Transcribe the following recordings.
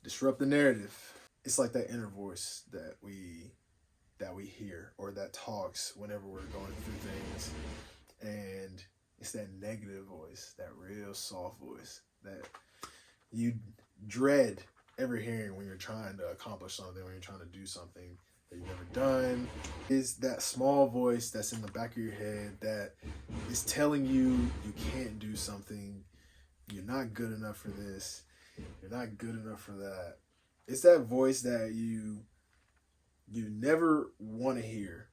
Disrupt the narrative. It's like that inner voice that we hear or that talks whenever we're going through things. And it's that negative voice, that real soft voice that you dread ever hearing when you're trying to accomplish something, when you're trying to do something that you've never done. Is that small voice that's in the back of your head that is telling you you can't do something, you're not good enough for this, you're not good enough for that. It's that voice that you never want to hear,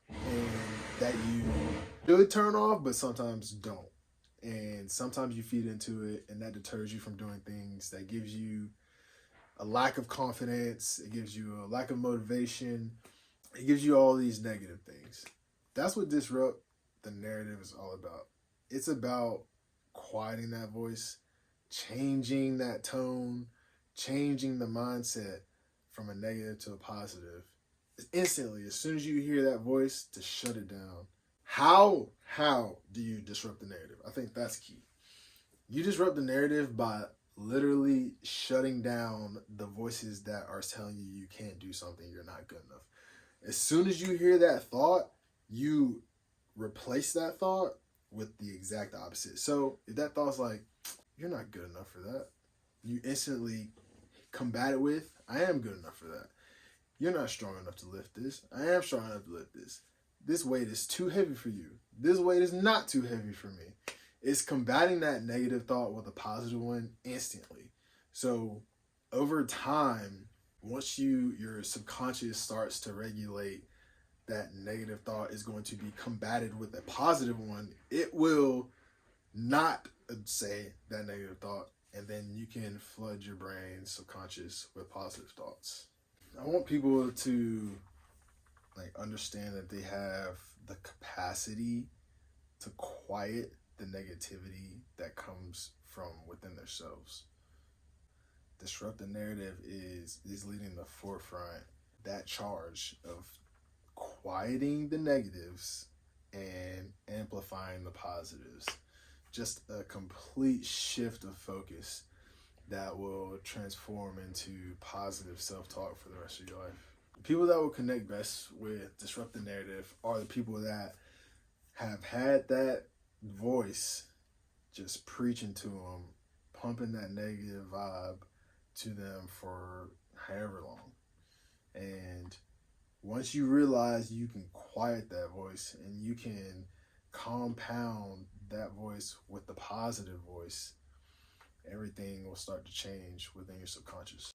and that you should turn off, but sometimes don't. And sometimes you feed into it, and that deters you from doing things. That gives you a lack of confidence. It gives you a lack of motivation. It gives you all these negative things. That's what Disrupt the Narrative is all about. It's about quieting that voice, changing that tone, changing the mindset from a negative to a positive. Instantly, as soon as you hear that voice, to shut it down. How do you disrupt the narrative? I think that's key. You disrupt the narrative by literally shutting down the voices that are telling you you can't do something, you're not good enough. As soon as you hear that thought, you replace that thought with the exact opposite. So if that thought's like, you're not good enough for that, you instantly combat it with, I am good enough for that. You're not strong enough to lift this. I am strong enough to lift this. This weight is too heavy for you. This weight is not too heavy for me. It's combating that negative thought with a positive one instantly. So over time, once your subconscious starts to regulate, that negative thought is going to be combated with a positive one. It will not say that negative thought, and then you can flood your brain subconscious with positive thoughts. I want people to understand that they have the capacity to quiet the negativity that comes from within themselves. Disrupt the Narrative is leading the forefront, that charge of quieting the negatives and amplifying the positives. Just a complete shift of focus that will transform into positive self-talk for the rest of your life. The people that will connect best with Disrupt the Narrative are the people that have had that voice just preaching to them, pumping that negative vibe to them for however long. And once you realize you can quiet that voice and you can compound that voice with the positive voice, everything will start to change within your subconscious.